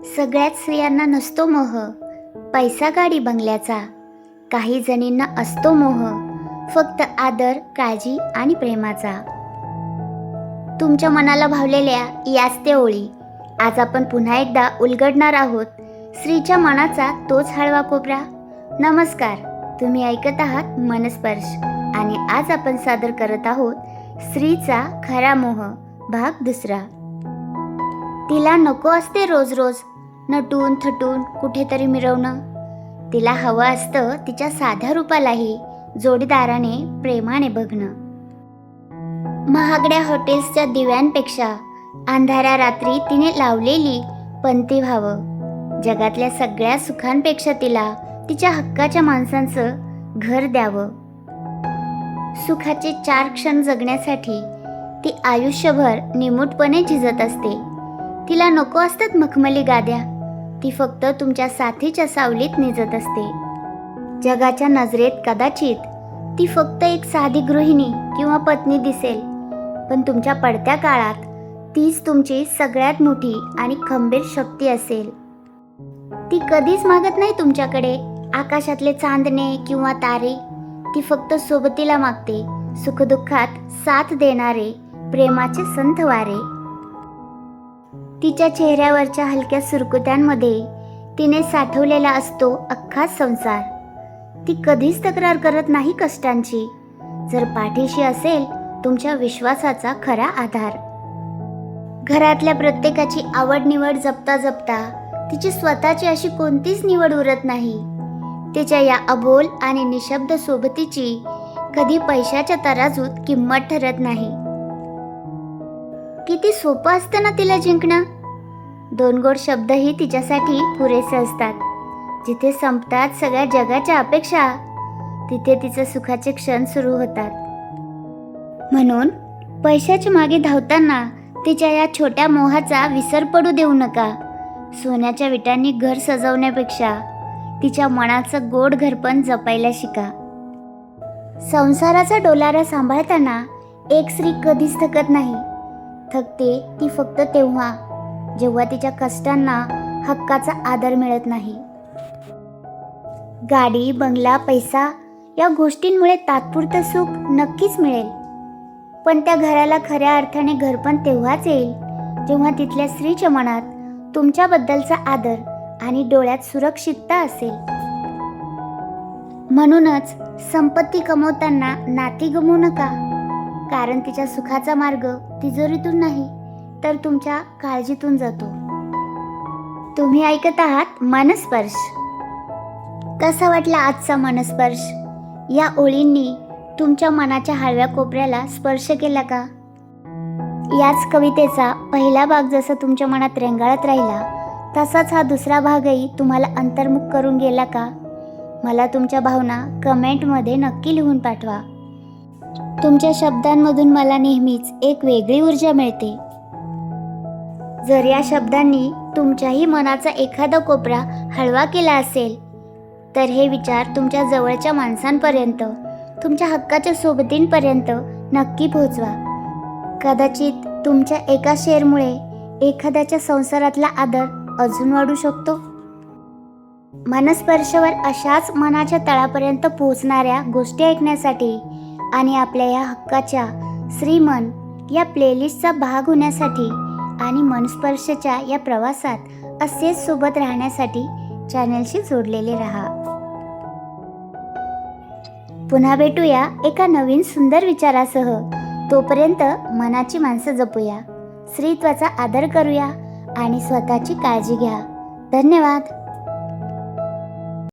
सगळ्याच स्त्रियांना नसतो मोह पैसा गाडी बंगल्याचा. काही जणींना असतो मोह फक्त आदर, काळजी आणि प्रेमाचा. तुमच्या मनाला भावलेल्या याच ते ओळी आज आपण पुन्हा एकदा उलगडणार आहोत. स्त्रीच्या मनाचा तोच हळवा कोपरा. नमस्कार, तुम्ही ऐकत आहात मनस्पर्श आणि आज आपण सादर करत आहोत स्त्रीचा खरा मोह भाग दुसरा. तिला नको असते रोज रोज नटून थटून कुठेतरी मिरवणं. तिला हवं असतं तिच्या साध्या रूपालाही जोडीदाराने प्रेमाने बघणं. महागड्या हॉटेल्सच्या दिव्यांपेक्षा अंधाऱ्या रात्री तिने लावलेली पंती व्हावं. जगातल्या सगळ्या सुखांपेक्षा तिला तिच्या हक्काच्या माणसांचं घर द्यावं. सुखाचे 4 क्षण जगण्यासाठी ती आयुष्यभर निमूटपणे झिजत असते. तिला नको असतात मखमली गाद्या, ती फक्त तुमच्या साथीच्या सावलीत निजत असते. जगाच्या नजरेत कदाचित ती फक्त एक साधी गृहिणी किंवा पत्नी दिसेल, पण तुमच्या पडत्या काळात तीच तुमची सगळ्यात मोठी आणि खंबीर शक्ती असेल. ती कधीच मागत नाही तुमच्याकडे आकाशातले चांदणे किंवा तारे. ती फक्त सोबतीला मागते सुखदुःखात साथ देणारे प्रेमाचे संथ वारे. तिच्या चेहऱ्यावरच्या हलक्या सुरकुत्यांमध्ये तिने साठवलेला असतो अख्खा संसार. ती कधीच तक्रार करत नाही कष्टांची, जर पाठीशी असेल तुमच्या विश्वासाचा खरा आधार. घरातल्या प्रत्येकाची आवड निवड जपता जपता तिची स्वतःची अशी कोणतीच निवड उरत नाही. तिच्या या अबोल आणि निशब्द सोबतीची कधी पैशाच्या तराजूत किंमत ठरत नाही. किती सोपं असतं ना तिला जिंकणं. 2 गोड शब्दही तिच्यासाठी पुरेसे असतात. जिथे संपतात सगळ्या जगाच्या अपेक्षा, तिथे तिचे सुखाचे क्षण सुरू होतात. म्हणून पैशाच्या मागे धावताना तिच्या या छोट्या मोहाचा विसर पडू देऊ नका. सोन्याच्या विटांनी घर सजवण्यापेक्षा तिच्या मनाचं गोड घरपण जपायला शिका. संसाराचा डोलारा सांभाळताना एक स्त्री कधीच थकत नाही. थकते ती फक्त तेव्हा जेव्हा तिच्या कष्टांना हक्काचा आदर मिळत नाही. गाडी, बंगला, पैसा या गोष्टींमुळे तात्पुरतं सुख नक्कीच मिळेल, पण त्या घराला खऱ्या अर्थाने घरपण तेव्हाच येईल जेव्हा तिथल्या स्त्रीच्या मनात तुमच्याबद्दलचा आदर आणि डोळ्यात सुरक्षितता असेल. म्हणूनच संपत्ती कमवताना नाती गमवू नका, कारण तिच्या सुखाचा मार्ग तिजोरीतून नाही तर तुमच्या काळजीतून जातो. तुम्ही ऐकत आहात मनस्पर्श. कसा वाटला आजचा मनस्पर्श? या ओळींनी तुमच्या मनाच्या हळव्या कोपऱ्याला स्पर्श केला का? याच कवितेचा पहिला भाग जसा तुमच्या मनात रेंगाळत राहिला, तसाच हा दुसरा भागही तुम्हाला अंतर्मुख करून गेला का? मला तुमच्या भावना कमेंटमध्ये नक्की लिहून पाठवा. तुमच्या शब्दांमधून मला नेहमीच एक वेगळी ऊर्जा मिळते. जर या शब्दांनी तुमच्याही मनाचा एखादा कोपरा हळवा केला असेल, तर हे विचार तुमच्या जवळच्या माणसांपर्यंत, तुमच्या हक्काच्या सोबतींपर्यंत नक्की पोहोचवा. कदाचित तुमच्या एका शेअरमुळे एखाद्याच्या संसारातला आदर अजून वाढू शकतो. मनस्पर्शवर अशाच मनाच्या तळापर्यंत पोहोचणाऱ्या गोष्टी ऐकण्यासाठी आणि आपल्या या हक्काच्या श्रीमन या प्लेलिस्टचा भाग होण्यासाठी आणि मनस्पर्शच्या या प्रवासात असेच सोबत राहण्यासाठी चॅनलशी जोडलेले राहा. पुन्हा भेटूया एका नवीन सुंदर विचारासह. तोपर्यंत मनाची माणसं जपूया, स्त्रीत्वाचा आदर करूया आणि स्वतःची काळजी घ्या. धन्यवाद.